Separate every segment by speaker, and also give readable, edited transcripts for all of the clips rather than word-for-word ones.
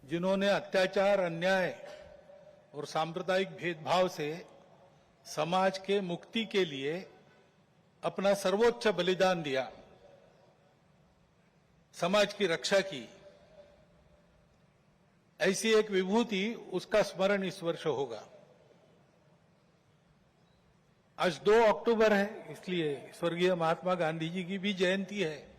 Speaker 1: जिन्होंने अत्याचार, अन्याय और सांप्रदायिक भेदभाव से समाज के मुक्ति के लिए अपना सर्वोच्च बलिदान दिया, समाज की रक्षा की, ऐसी एक विभूति, उसका स्मरण इस वर्ष होगा। आज 2 अक्टूबर है, इसलिए स्वर्गीय महात्मा गांधी जी की भी जयंती है।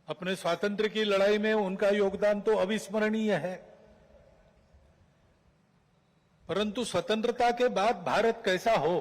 Speaker 1: अपने स्वातंत्र्य की लड़ाई में उनका योगदान तो अविस्मरणीय है, परंतु स्वतंत्रता के बाद भारत कैसा हो,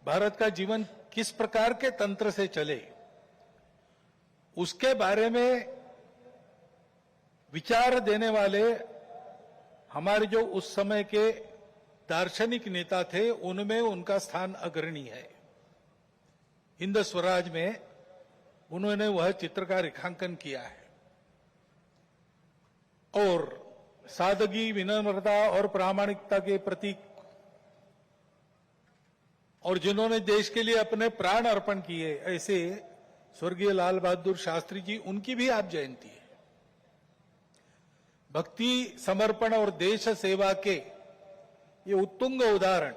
Speaker 1: भारत का जीवन किस प्रकार के तंत्र से चले, उसके बारे में विचार देने वाले हमारे जो उस समय के दार्शनिक नेता थे, उनमें उनका स्थान अग्रणी है। हिंद स्वराज में उन्होंने वह चित्र का रेखांकन किया है और सादगी, विनम्रता और प्रामाणिकता के प्रतीक, और जिन्होंने देश के लिए अपने प्राण अर्पण किए, ऐसे स्वर्गीय लाल बहादुर शास्त्री जी, उनकी भी आज जयंती है। भक्ति, समर्पण और देश सेवा के ये उत्तुंग उदाहरण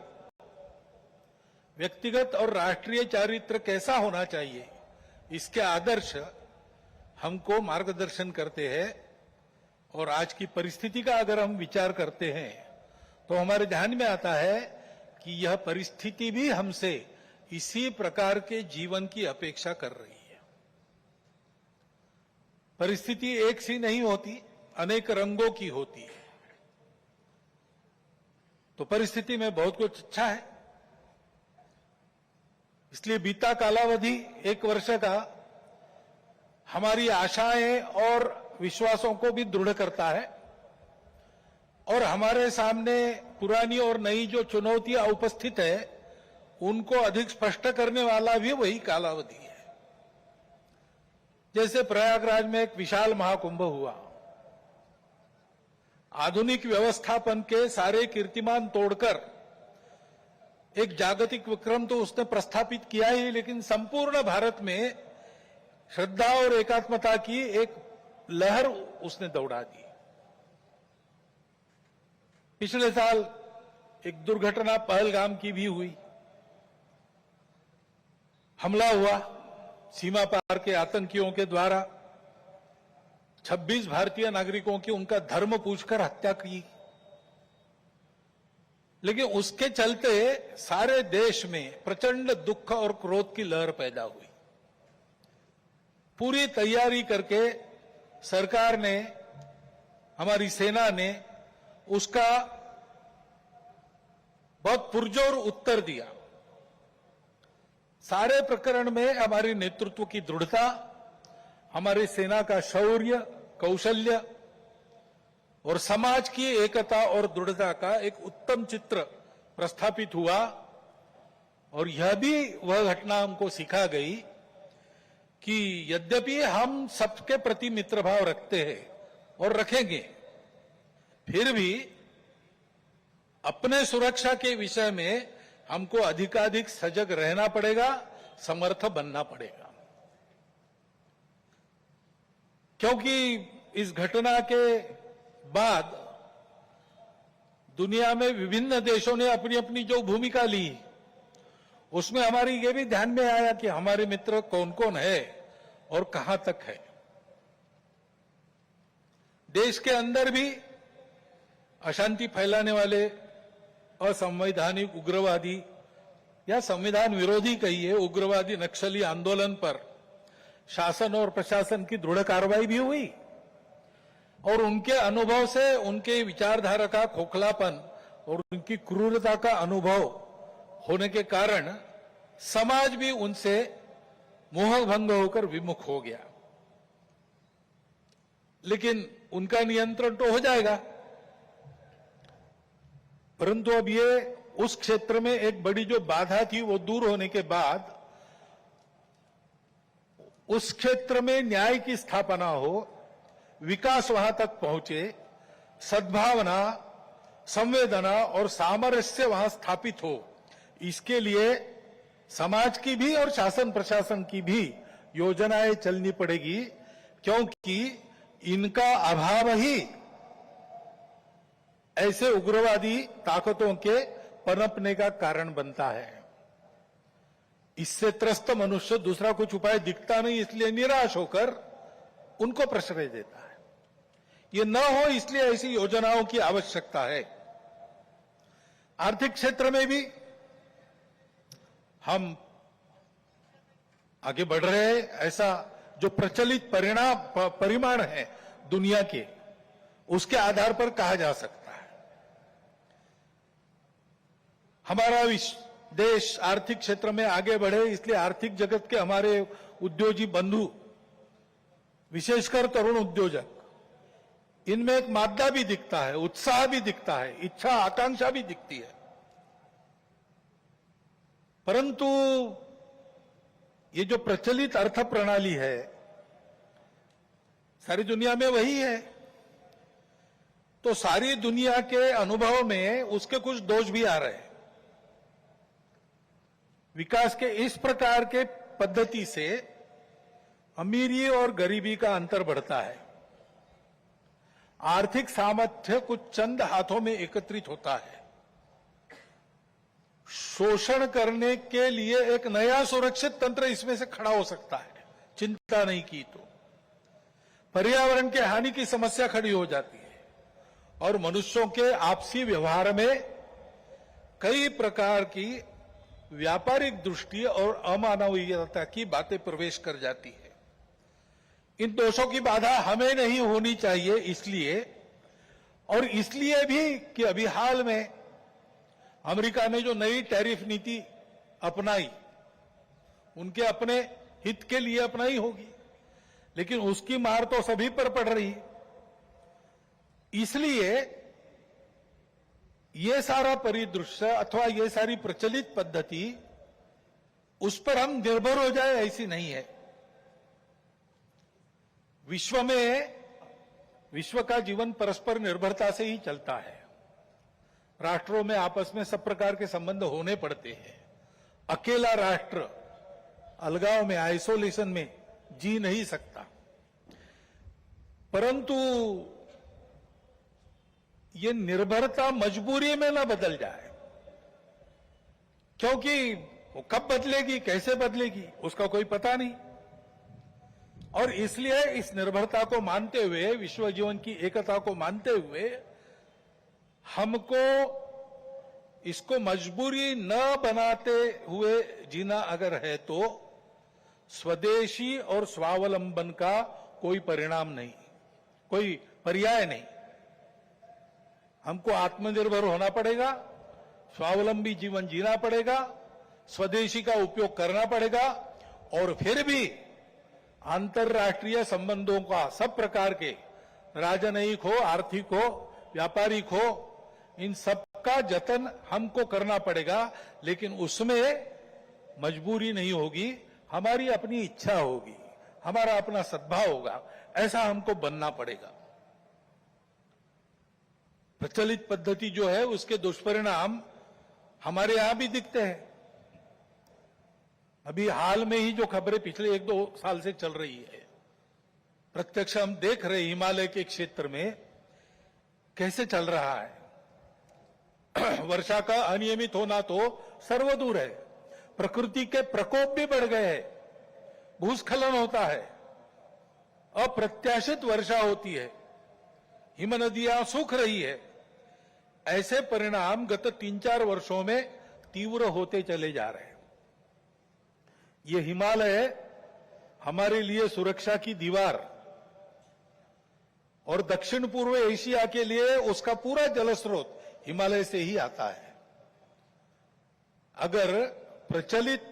Speaker 1: व्यक्तिगत और राष्ट्रीय चारित्र कैसा होना चाहिए, इसके आदर्श हमको मार्गदर्शन करते हैं। और आज की परिस्थिति का अगर हम विचार करते हैं तो हमारे ध्यान में आता है कि यह परिस्थिति भी हमसे इसी प्रकार के जीवन की अपेक्षा कर रही है। परिस्थिति एक सी नहीं होती, अनेक रंगों की होती है। तो परिस्थिति में बहुत कुछ अच्छा है, इसलिए बीता कालावधि 1 वर्ष का हमारी आशाएं और विश्वासों को भी दृढ़ करता है और हमारे सामने पुरानी और नई जो चुनौतियां उपस्थित है, उनको अधिक स्पष्ट करने वाला भी वही कालावधि है। जैसे प्रयागराज में एक विशाल महाकुंभ हुआ, आधुनिक व्यवस्थापन के सारे कीर्तिमान तोड़कर एक जागतिक विक्रम तो उसने प्रस्थापित किया ही, लेकिन संपूर्ण भारत में श्रद्धा और एकात्मता की एक लहर उसने दौड़ा दी। पिछले साल एक दुर्घटना पहलगाम की भी हुई, हमला हुआ सीमा पार के आतंकियों के द्वारा, 26 भारतीय नागरिकों की उनका धर्म पूछकर हत्या की। लेकिन उसके चलते सारे देश में प्रचंड दुख और क्रोध की लहर पैदा हुई। पूरी तैयारी करके सरकार ने, हमारी सेना ने उसका बहुत पुरजोर उत्तर दिया। सारे प्रकरण में हमारी नेतृत्व की दृढ़ता, हमारी सेना का शौर्य, कौशल्य और समाज की एकता और दृढ़ता का एक उत्तम चित्र प्रस्थापित हुआ। और यह भी वह घटना हमको सिखा गई कि यद्यपि हम सबके प्रति मित्रभाव रखते हैं और रखेंगे, फिर भी अपने सुरक्षा के विषय में हमको अधिकाधिक सजग रहना पड़ेगा, समर्थ बनना पड़ेगा। क्योंकि इस घटना के बाद दुनिया में विभिन्न देशों ने अपनी अपनी जो भूमिका ली, उसमें हमारी ये भी ध्यान में आया कि हमारे मित्र कौन कौन है और कहां तक है। देश के अंदर भी अशांति फैलाने वाले असंवैधानिक उग्रवादी या संविधान विरोधी कहिए उग्रवादी नक्सली आंदोलन पर शासन और प्रशासन की दृढ़ कार्रवाई भी हुई और उनके अनुभव से, उनके विचारधारा का खोखलापन और उनकी क्रूरता का अनुभव होने के कारण समाज भी उनसे मोहभंग होकर विमुख हो गया। लेकिन उनका नियंत्रण तो हो जाएगा, परंतु अब ये उस क्षेत्र में एक बड़ी जो बाधा थी वो दूर होने के बाद उस क्षेत्र में न्याय की स्थापना हो, विकास वहां तक पहुंचे, सद्भावना, संवेदना और सामरस्य वहां स्थापित हो, इसके लिए समाज की भी और शासन प्रशासन की भी योजनाएं चलनी पड़ेगी। क्योंकि इनका अभाव ही ऐसे उग्रवादी ताकतों के पनपने का कारण बनता है। इससे त्रस्त मनुष्य दूसरा कुछ उपाय दिखता नहीं, इसलिए निराश होकर उनको प्रश्रय देता है। ये न हो इसलिए ऐसी योजनाओं की आवश्यकता है। आर्थिक क्षेत्र में भी हम आगे बढ़ रहे हैं। ऐसा जो प्रचलित परिमाण है दुनिया के, उसके आधार पर कहा जा सकता है हमारा देश आर्थिक क्षेत्र में आगे बढ़े, इसलिए आर्थिक जगत के हमारे उद्योगी बंधु, विशेषकर तरुण उद्योजक, इनमें एक मादा भी दिखता है, उत्साह भी दिखता है, इच्छा आकांक्षा भी दिखती है। परंतु ये जो प्रचलित अर्थ प्रणाली है सारी दुनिया में वही है, तो सारी दुनिया के अनुभव में उसके कुछ दोष भी आ रहे हैं। विकास के इस प्रकार के पद्धति से अमीरी और गरीबी का अंतर बढ़ता है। आर्थिक सामर्थ्य कुछ चंद हाथों में एकत्रित होता है। शोषण करने के लिए एक नया सुरक्षित तंत्र इसमें से खड़ा हो सकता है, चिंता नहीं की तो। पर्यावरण के हानि की समस्या खड़ी हो जाती है और मनुष्यों के आपसी व्यवहार में कई प्रकार की व्यापारिक दृष्टि और अमानवीयता की बातें प्रवेश कर जाती है। इन दोषों की बाधा हमें नहीं होनी चाहिए, इसलिए भी कि अभी हाल में अमेरिका ने जो नई टैरिफ नीति अपनाई, उनके अपने हित के लिए अपनाई होगी, लेकिन उसकी मार तो सभी पर पड़ रही है। इसलिए ये सारा परिदृश्य अथवा ये सारी प्रचलित पद्धति उस पर हम निर्भर हो जाए ऐसी नहीं है। विश्व का जीवन परस्पर निर्भरता से ही चलता है। राष्ट्रों में आपस में सब प्रकार के संबंध होने पड़ते हैं। अकेला राष्ट्र अलगाव में, आइसोलेशन में जी नहीं सकता। परंतु ये निर्भरता मजबूरी में न बदल जाए, क्योंकि वो कब बदलेगी, कैसे बदलेगी, उसका कोई पता नहीं। और इसलिए इस निर्भरता को मानते हुए, विश्व जीवन की एकता को मानते हुए, हमको इसको मजबूरी न बनाते हुए जीना अगर है तो स्वदेशी और स्वावलंबन का कोई परिणाम नहीं, कोई पर्याय नहीं। हमको आत्मनिर्भर होना पड़ेगा, स्वावलंबी जीवन जीना पड़ेगा, स्वदेशी का उपयोग करना पड़ेगा, और फिर भी अंतर्राष्ट्रीय संबंधों का सब प्रकार के, राजनयिक हो, आर्थिक हो, व्यापारिक हो, इन सब का जतन हमको करना पड़ेगा। लेकिन उसमें मजबूरी नहीं होगी, हमारी अपनी इच्छा होगी, हमारा अपना सद्भाव होगा, ऐसा हमको बनना पड़ेगा। प्रचलित पद्धति जो है उसके दुष्परिणाम हमारे यहां भी दिखते हैं। अभी हाल में ही जो खबरें पिछले 1-2 साल से चल रही है, प्रत्यक्ष हम देख रहे हिमालय के क्षेत्र में कैसे चल रहा है। वर्षा का अनियमित होना तो सर्वदूर है, प्रकृति के प्रकोप भी बढ़ गए हैं, भूस्खलन होता है, अप्रत्याशित वर्षा होती है, हिमनदियां सूख रही है। ऐसे परिणाम गत 3-4 वर्षों में तीव्र होते चले जा रहे हैं। ये हिमालय हमारे लिए सुरक्षा की दीवार और दक्षिण पूर्व एशिया के लिए उसका पूरा जलस्रोत हिमालय से ही आता है। अगर प्रचलित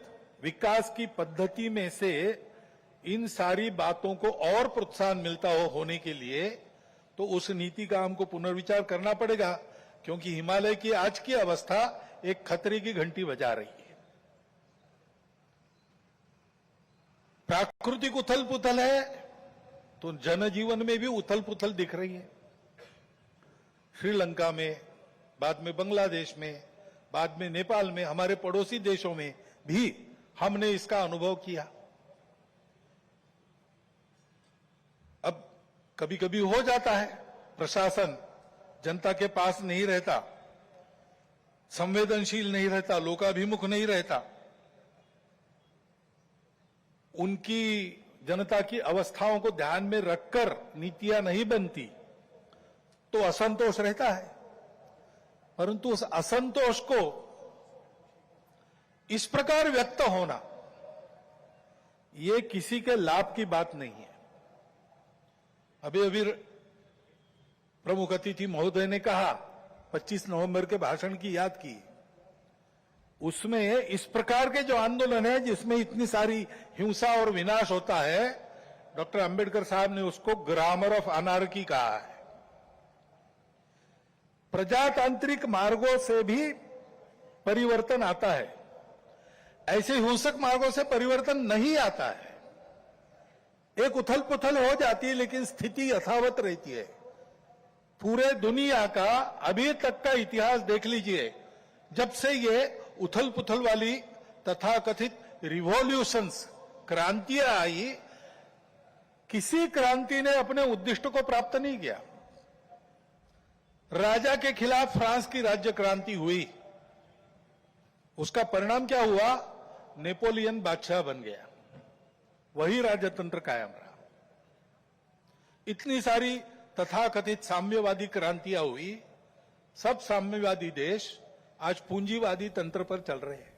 Speaker 1: विकास की पद्धति में से इन सारी बातों को और प्रोत्साहन मिलता होने के लिए, तो उस नीति का हमको पुनर्विचार करना पड़ेगा, क्योंकि हिमालय की आज की अवस्था एक खतरे की घंटी बजा रही है। प्राकृतिक उथल पुथल है तो जनजीवन में भी उथल पुथल दिख रही है। श्रीलंका में, बाद में बांग्लादेश में, बाद में नेपाल में, हमारे पड़ोसी देशों में भी हमने इसका अनुभव किया। अब कभी कभी हो जाता है, प्रशासन जनता के पास नहीं रहता, संवेदनशील नहीं रहता, लोकाभिमुख नहीं रहता, उनकी जनता की अवस्थाओं को ध्यान में रखकर नीतियां नहीं बनती, तो असंतोष रहता है। परंतु उस असंतोष को इस प्रकार व्यक्त होना, ये किसी के लाभ की बात नहीं है। अभी अभी प्रमुख अतिथि महोदय ने कहा, 25 नवंबर के भाषण की याद की, उसमें इस प्रकार के जो आंदोलन है जिसमें इतनी सारी हिंसा और विनाश होता है, डॉक्टर अंबेडकर साहब ने उसको ग्रामर ऑफ अनार्की कहा है। प्रजातांत्रिक मार्गों से भी परिवर्तन आता है, ऐसे हिंसक मार्गों से परिवर्तन नहीं आता है। एक उथल पुथल हो जाती है लेकिन स्थिति यथावत रहती है। पूरे दुनिया का अभी तक का इतिहास देख लीजिए, जब से ये उथल पुथल वाली तथाकथित रिवॉल्यूशंस, क्रांतियां आई, किसी क्रांति ने अपने उद्दिष्ट को प्राप्त नहीं किया। राजा के खिलाफ फ्रांस की राज्य क्रांति हुई, उसका परिणाम क्या हुआ? नेपोलियन बादशाह बन गया, वही राजतंत्र कायम रहा। इतनी सारी तथाकथित साम्यवादी क्रांतियां हुई, सब साम्यवादी देश आज पूंजीवादी तंत्र पर चल रहे हैं।